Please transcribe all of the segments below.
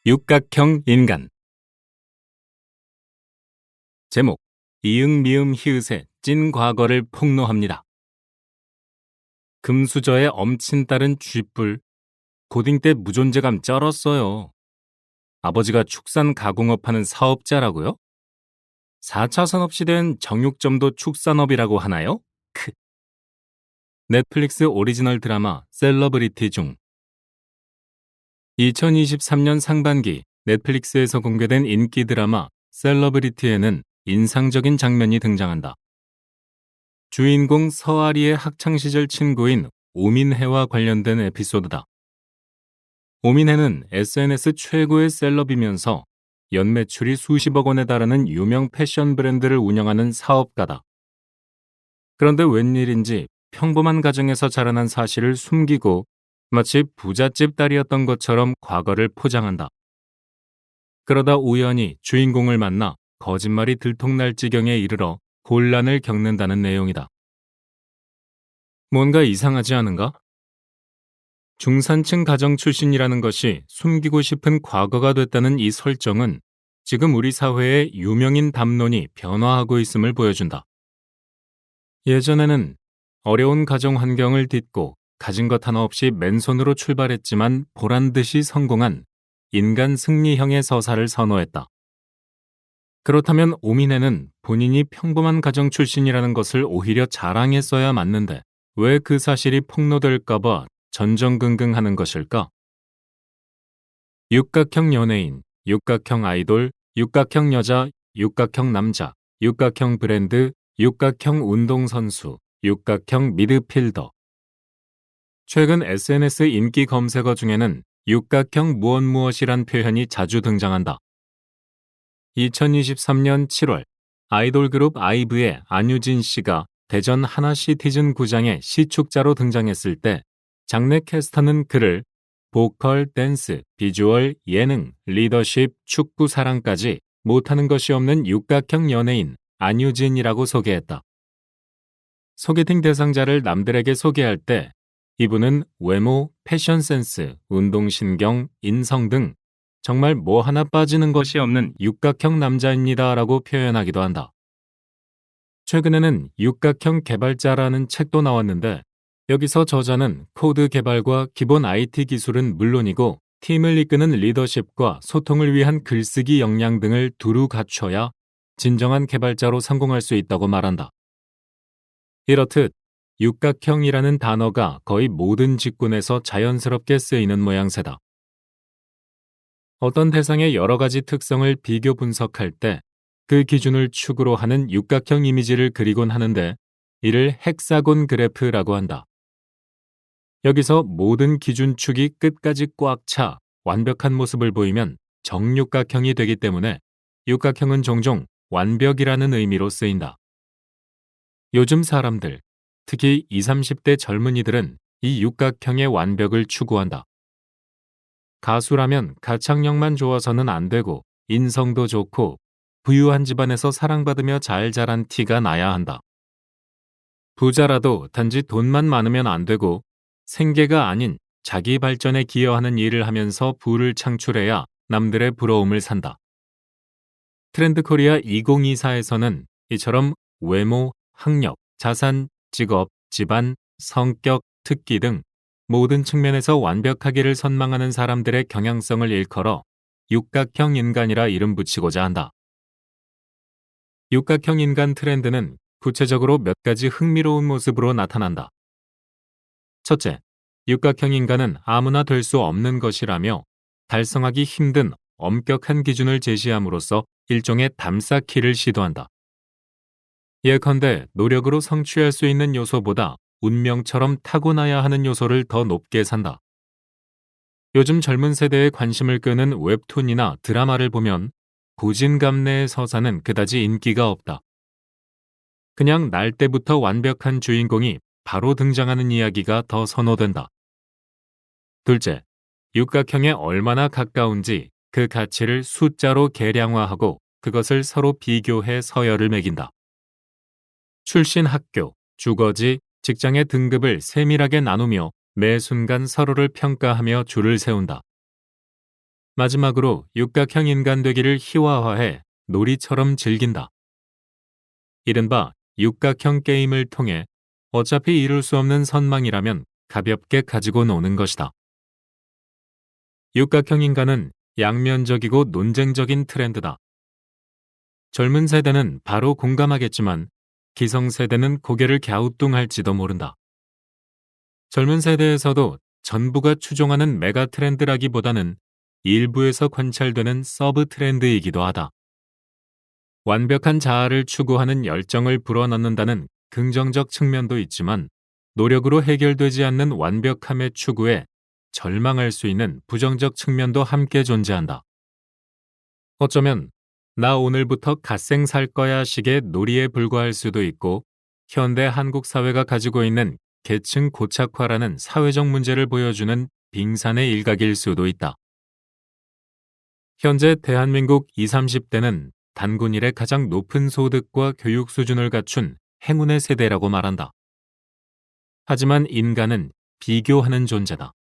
육각형 인간. 제목: 이응 미음 히읗의 찐 과거를 폭로합니다. 금수저의 엄친 딸은 쥐뿔. 고딩 때 무존재감 쩔었어요. 아버지가 축산 가공업하는 사업자라고요? 4차 산업시대엔 정육점도 축산업이라고 하나요? 크. 넷플릭스 오리지널 드라마 셀러브리티 중 2023년 상반기 넷플릭스에서 공개된 인기 드라마 셀러브리티에는 인상적인 장면이 등장한다. 주인공 서아리의 학창시절 친구인 오민혜와 관련된 에피소드다. 오민혜는 SNS 최고의 셀럽이면서 연매출이 수십억 원에 달하는 유명 패션 브랜드를 운영하는 사업가다. 그런데 웬일인지 평범한 가정에서 자라난 사실을 숨기고 마치 부잣집 딸이었던 것처럼 과거를 포장한다. 그러다 우연히 주인공을 만나 거짓말이 들통날 지경에 이르러 곤란을 겪는다는 내용이다. 뭔가 이상하지 않은가? 중산층 가정 출신이라는 것이 숨기고 싶은 과거가 됐다는 이 설정은 지금 우리 사회의 유명인 담론이 변화하고 있음을 보여준다. 예전에는 어려운 가정 환경을 딛고 가진 것 하나 없이 맨손으로 출발했지만 보란듯이 성공한 인간 승리형의 서사를 선호했다. 그렇다면 오민혜는 본인이 평범한 가정 출신이라는 것을 오히려 자랑했어야 맞는데 왜 그 사실이 폭로될까봐 전전긍긍하는 것일까? 육각형 연예인, 육각형 아이돌, 육각형 여자, 육각형 남자, 육각형 브랜드, 육각형 운동선수, 육각형 미드필더. 최근 SNS 인기 검색어 중에는 육각형 무엇무엇이란 표현이 자주 등장한다. 2023년 7월 아이돌 그룹 아이브의 안유진 씨가 대전 하나시티즌 구장에 시축자로 등장했을 때 장내 캐스터는 그를 보컬, 댄스, 비주얼, 예능, 리더십, 축구 사랑까지 못하는 것이 없는 육각형 연예인 안유진이라고 소개했다. 소개팅 대상자를 남들에게 소개할 때 이분은 외모, 패션 센스, 운동신경, 인성 등 정말 뭐 하나 빠지는 것이 없는 육각형 남자입니다 라고 표현하기도 한다. 최근에는 육각형 개발자라는 책도 나왔는데 여기서 저자는 코드 개발과 기본 IT 기술은 물론이고 팀을 이끄는 리더십과 소통을 위한 글쓰기 역량 등을 두루 갖춰야 진정한 개발자로 성공할 수 있다고 말한다. 이렇듯 육각형이라는 단어가 거의 모든 직군에서 자연스럽게 쓰이는 모양새다. 어떤 대상의 여러 가지 특성을 비교 분석할 때 그 기준을 축으로 하는 육각형 이미지를 그리곤 하는데 이를 헥사곤 그래프라고 한다. 여기서 모든 기준축이 끝까지 꽉 차 완벽한 모습을 보이면 정육각형이 되기 때문에 육각형은 종종 완벽이라는 의미로 쓰인다. 요즘 사람들, 특히 20, 30대 젊은이들은 이 육각형의 완벽을 추구한다. 가수라면 가창력만 좋아서는 안 되고 인성도 좋고 부유한 집안에서 사랑받으며 잘 자란 티가 나야 한다. 부자라도 단지 돈만 많으면 안 되고 생계가 아닌 자기 발전에 기여하는 일을 하면서 부를 창출해야 남들의 부러움을 산다. 트렌드 코리아 2024에서는 이처럼 외모, 학력, 자산, 직업, 집안, 성격, 특기 등 모든 측면에서 완벽하기를 선망하는 사람들의 경향성을 일컬어 육각형 인간이라 이름 붙이고자 한다. 육각형 인간 트렌드는 구체적으로 몇 가지 흥미로운 모습으로 나타난다. 첫째, 육각형 인간은 아무나 될 수 없는 것이라며 달성하기 힘든 엄격한 기준을 제시함으로써 일종의 담쌓기를 시도한다. 예컨대 노력으로 성취할 수 있는 요소보다 운명처럼 타고나야 하는 요소를 더 높게 산다. 요즘 젊은 세대의 관심을 끄는 웹툰이나 드라마를 보면 고진감래의 서사는 그다지 인기가 없다. 그냥 날 때부터 완벽한 주인공이 바로 등장하는 이야기가 더 선호된다. 둘째, 육각형에 얼마나 가까운지 그 가치를 숫자로 계량화하고 그것을 서로 비교해 서열을 매긴다. 출신 학교, 주거지, 직장의 등급을 세밀하게 나누며 매 순간 서로를 평가하며 줄을 세운다. 마지막으로 육각형 인간 되기를 희화화해 놀이처럼 즐긴다. 이른바 육각형 게임을 통해 어차피 이룰 수 없는 선망이라면 가볍게 가지고 노는 것이다. 육각형 인간은 양면적이고 논쟁적인 트렌드다. 젊은 세대는 바로 공감하겠지만 기성세대는 고개를 갸우뚱할지도 모른다. 젊은 세대에서도 전부가 추종하는 메가 트렌드라기보다는 일부에서 관찰되는 서브 트렌드이기도 하다. 완벽한 자아를 추구하는 열정을 불어넣는다는 긍정적 측면도 있지만 노력으로 해결되지 않는 완벽함의 추구에 절망할 수 있는 부정적 측면도 함께 존재한다. 어쩌면 나 오늘부터 갓생 살 거야 식의 놀이에 불과할 수도 있고 현대 한국 사회가 가지고 있는 계층 고착화라는 사회적 문제를 보여주는 빙산의 일각일 수도 있다. 현재 대한민국 20, 30대는 단군 이래 가장 높은 소득과 교육 수준을 갖춘 행운의 세대라고 말한다. 하지만 인간은 비교하는 존재다.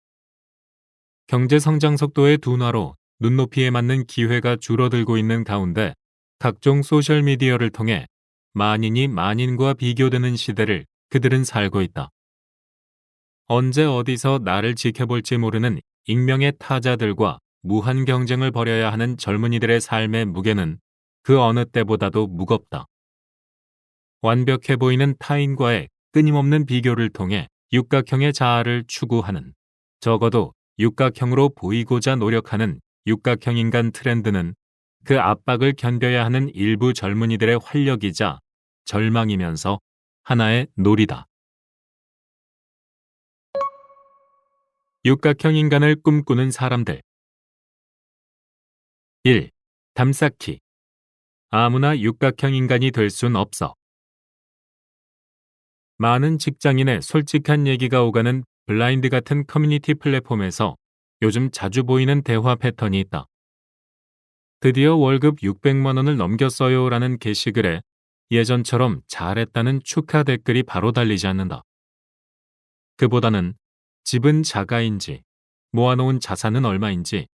경제 성장 속도의 둔화로 눈높이에 맞는 기회가 줄어들고 있는 가운데 각종 소셜미디어를 통해 만인이 만인과 비교되는 시대를 그들은 살고 있다. 언제 어디서 나를 지켜볼지 모르는 익명의 타자들과 무한 경쟁을 벌여야 하는 젊은이들의 삶의 무게는 그 어느 때보다도 무겁다. 완벽해 보이는 타인과의 끊임없는 비교를 통해 육각형의 자아를 추구하는, 적어도 육각형으로 보이고자 노력하는 육각형 인간 트렌드는 그 압박을 견뎌야 하는 일부 젊은이들의 활력이자 절망이면서 하나의 놀이다. 육각형 인간을 꿈꾸는 사람들. 1. 담쌓기. 아무나 육각형 인간이 될 순 없어. 많은 직장인의 솔직한 얘기가 오가는 블라인드 같은 커뮤니티 플랫폼에서 요즘 자주 보이는 대화 패턴이 있다. 드디어 월급 600만 원을 넘겼어요 라는 게시글에 예전처럼 잘했다는 축하 댓글이 바로 달리지 않는다. 그보다는 집은 자가인지, 모아놓은 자산은 얼마인지,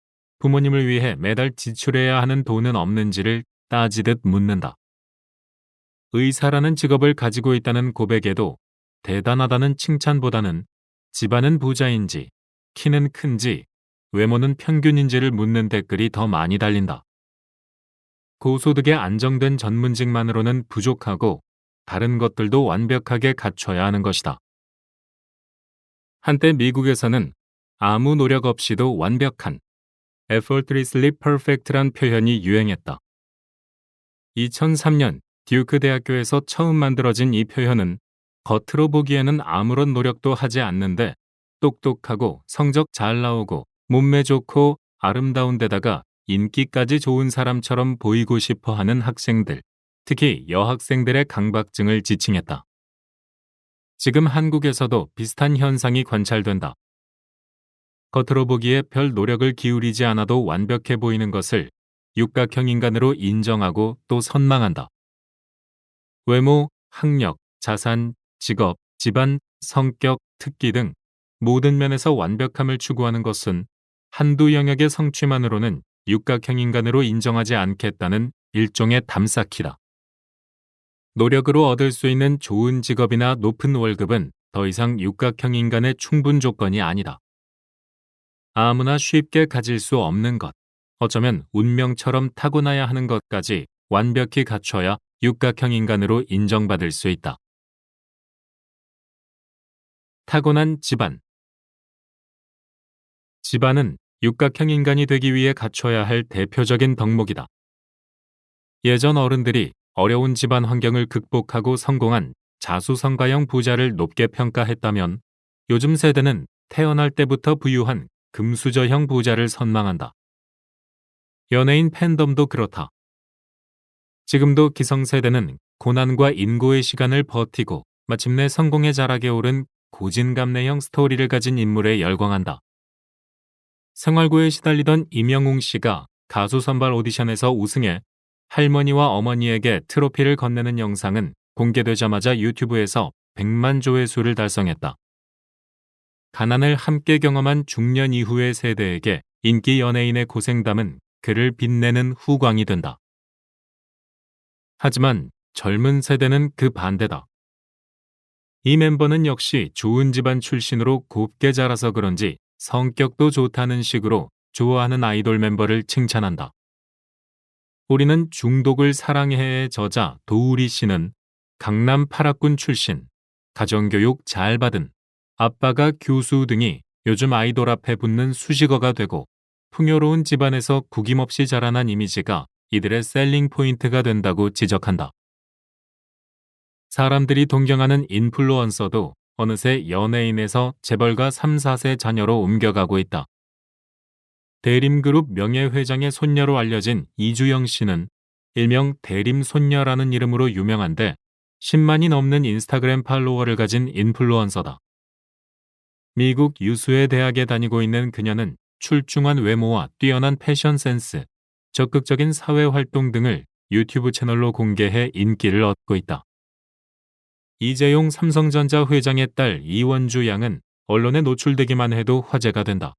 부모님을 위해 매달 지출해야 하는 돈은 없는지를 따지듯 묻는다. 의사라는 직업을 가지고 있다는 고백에도 대단하다는 칭찬보다는 집안은 부자인지, 키는 큰지, 외모는 평균인지를 묻는 댓글이 더 많이 달린다. 고소득에 안정된 전문직만으로는 부족하고 다른 것들도 완벽하게 갖춰야 하는 것이다. 한때 미국에서는 아무 노력 없이도 완벽한 effortlessly perfect란 표현이 유행했다. 2003년 듀크 대학교에서 처음 만들어진 이 표현은 겉으로 보기에는 아무런 노력도 하지 않는데 똑똑하고 성적 잘 나오고 몸매 좋고 아름다운 데다가 인기까지 좋은 사람처럼 보이고 싶어 하는 학생들, 특히 여학생들의 강박증을 지칭했다. 지금 한국에서도 비슷한 현상이 관찰된다. 겉으로 보기에 별 노력을 기울이지 않아도 완벽해 보이는 것을 육각형 인간으로 인정하고 또 선망한다. 외모, 학력, 자산, 직업, 집안, 성격, 특기 등 모든 면에서 완벽함을 추구하는 것은 한두 영역의 성취만으로는 육각형 인간으로 인정하지 않겠다는 일종의 담쌓기다. 노력으로 얻을 수 있는 좋은 직업이나 높은 월급은 더 이상 육각형 인간의 충분 조건이 아니다. 아무나 쉽게 가질 수 없는 것, 어쩌면 운명처럼 타고나야 하는 것까지 완벽히 갖춰야 육각형 인간으로 인정받을 수 있다. 타고난 집안. 집안은 육각형 인간이 되기 위해 갖춰야 할 대표적인 덕목이다. 예전 어른들이 어려운 집안 환경을 극복하고 성공한 자수성가형 부자를 높게 평가했다면 요즘 세대는 태어날 때부터 부유한 금수저형 부자를 선망한다. 연예인 팬덤도 그렇다. 지금도 기성세대는 고난과 인고의 시간을 버티고 마침내 성공의 자락에 오른 고진감래형 스토리를 가진 인물에 열광한다. 생활고에 시달리던 임영웅 씨가 가수 선발 오디션에서 우승해 할머니와 어머니에게 트로피를 건네는 영상은 공개되자마자 유튜브에서 100만 조회수를 달성했다. 가난을 함께 경험한 중년 이후의 세대에게 인기 연예인의 고생담은 그를 빛내는 후광이 된다. 하지만 젊은 세대는 그 반대다. 이 멤버는 역시 좋은 집안 출신으로 곱게 자라서 그런지 성격도 좋다는 식으로 좋아하는 아이돌 멤버를 칭찬한다. 우리는 중독을 사랑해의 저자 도우리 씨는 강남 8학군 출신, 가정교육 잘 받은, 아빠가 교수 등이 요즘 아이돌 앞에 붙는 수식어가 되고 풍요로운 집안에서 구김없이 자라난 이미지가 이들의 셀링 포인트가 된다고 지적한다. 사람들이 동경하는 인플루언서도 어느새 연예인에서 재벌가 3, 4세 자녀로 옮겨가고 있다. 대림그룹 명예회장의 손녀로 알려진 이주영 씨는 일명 대림손녀라는 이름으로 유명한데 10만이 넘는 인스타그램 팔로워를 가진 인플루언서다. 미국 유수의 대학에 다니고 있는 그녀는 출중한 외모와 뛰어난 패션 센스, 적극적인 사회활동 등을 유튜브 채널로 공개해 인기를 얻고 있다. 이재용 삼성전자 회장의 딸 이원주 양은 언론에 노출되기만 해도 화제가 된다.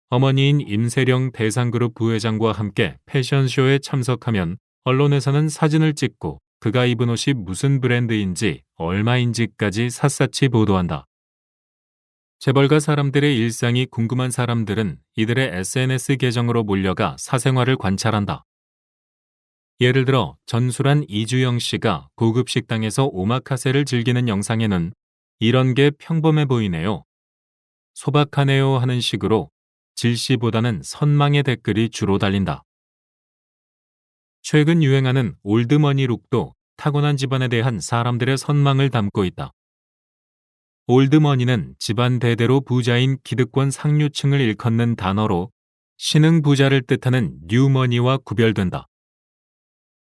어머니인 임세령 대상그룹 부회장과 함께 패션쇼에 참석하면 언론에서는 사진을 찍고 그가 입은 옷이 무슨 브랜드인지 얼마인지까지 샅샅이 보도한다. 재벌가 사람들의 일상이 궁금한 사람들은 이들의 SNS 계정으로 몰려가 사생활을 관찰한다. 예를 들어 전술한 이주영 씨가 고급 식당에서 오마카세를 즐기는 영상에는 이런 게 평범해 보이네요. 소박하네요 하는 식으로 질시보다는 선망의 댓글이 주로 달린다. 최근 유행하는 올드머니 룩도 타고난 집안에 대한 사람들의 선망을 담고 있다. 올드머니는 집안 대대로 부자인 기득권 상류층을 일컫는 단어로 신흥 부자를 뜻하는 뉴머니와 구별된다.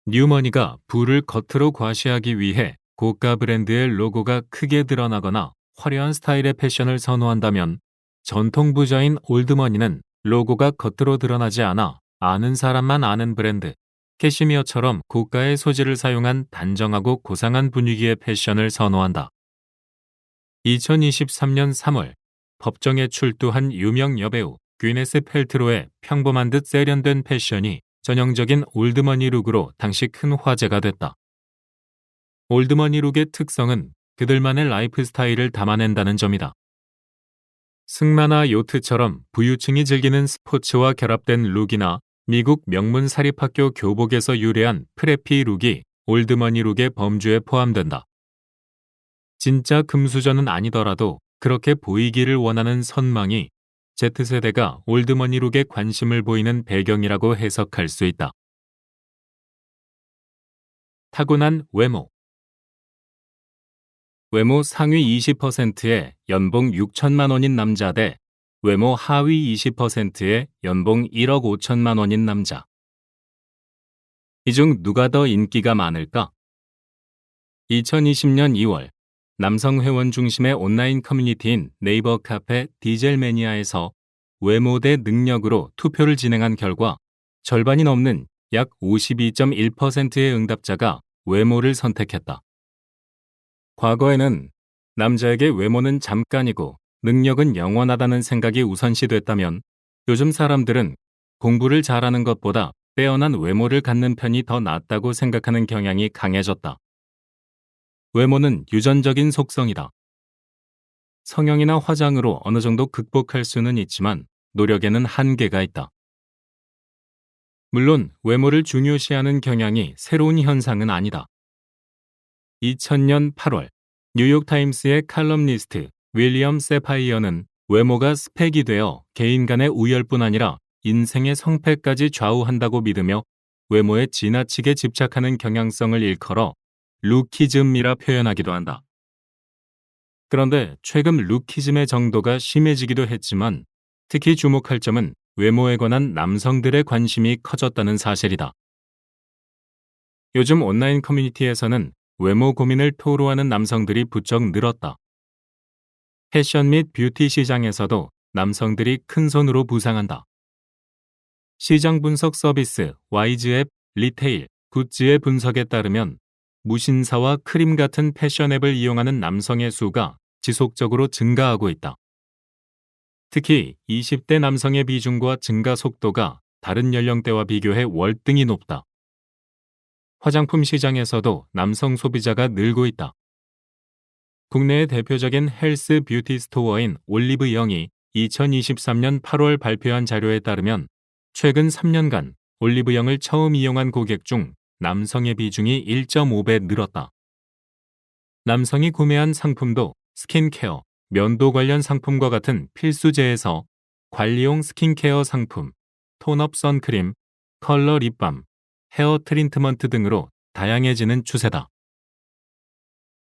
뉴머니가 부를 겉으로 과시하기 위해 고가 브랜드의 로고가 크게 드러나거나 화려한 스타일의 패션을 선호한다면 전통 부자인 올드머니는 로고가 겉으로 드러나지 않아 아는 사람만 아는 브랜드, 캐시미어처럼 고가의 소재를 사용한 단정하고 고상한 분위기의 패션을 선호한다. 2023년 3월 법정에 출두한 유명 여배우 귀네스 펠트로의 평범한 듯 세련된 패션이 전형적인 올드머니 룩으로 당시 큰 화제가 됐다. 올드머니 룩의 특성은 그들만의 라이프 스타일을 담아낸다는 점이다. 승마나 요트처럼 부유층이 즐기는 스포츠와 결합된 룩이나 미국 명문 사립학교 교복에서 유래한 프레피 룩이 올드머니 룩의 범주에 포함된다. 진짜 금수저는 아니더라도 그렇게 보이기를 원하는 선망이 Z세대가 올드머니 룩에 관심을 보이는 배경이라고 해석할 수 있다. 타고난 외모. 외모 상위 20%의 연봉 6천만 원인 남자 대 외모 하위 20%의 연봉 1억 5천만 원인 남자. 이 중 누가 더 인기가 많을까? 2020년 2월 남성 회원 중심의 온라인 커뮤니티인 네이버 카페 디젤매니아에서 외모 대 능력으로 투표를 진행한 결과 절반이 넘는 약 52.1%의 응답자가 외모를 선택했다. 과거에는 남자에게 외모는 잠깐이고 능력은 영원하다는 생각이 우선시됐다면 요즘 사람들은 공부를 잘하는 것보다 빼어난 외모를 갖는 편이 더 낫다고 생각하는 경향이 강해졌다. 외모는 유전적인 속성이다. 성형이나 화장으로 어느 정도 극복할 수는 있지만 노력에는 한계가 있다. 물론 외모를 중요시하는 경향이 새로운 현상은 아니다. 2000년 8월 뉴욕타임스의 칼럼니스트 윌리엄 세파이어는 외모가 스펙이 되어 개인 간의 우열뿐 아니라 인생의 성패까지 좌우한다고 믿으며 외모에 지나치게 집착하는 경향성을 일컬어 루키즘이라 표현하기도 한다. 그런데 최근 루키즘의 정도가 심해지기도 했지만 특히 주목할 점은 외모에 관한 남성들의 관심이 커졌다는 사실이다. 요즘 온라인 커뮤니티에서는 외모 고민을 토로하는 남성들이 부쩍 늘었다. 패션 및 뷰티 시장에서도 남성들이 큰 손으로 부상한다. 시장 분석 서비스 와이즈앱 리테일 굿즈의 분석에 따르면 무신사와 크림 같은 패션 앱을 이용하는 남성의 수가 지속적으로 증가하고 있다. 특히 20대 남성의 비중과 증가 속도가 다른 연령대와 비교해 월등히 높다. 화장품 시장에서도 남성 소비자가 늘고 있다. 국내의 대표적인 헬스 뷰티 스토어인 올리브 영이 2023년 8월 발표한 자료에 따르면 최근 3년간 올리브 영을 처음 이용한 고객 중 남성의 비중이 1.5배 늘었다. 남성이 구매한 상품도 스킨케어, 면도 관련 상품과 같은 필수제에서 관리용 스킨케어 상품, 톤업 선크림, 컬러 립밤, 헤어 트리트먼트 등으로 다양해지는 추세다.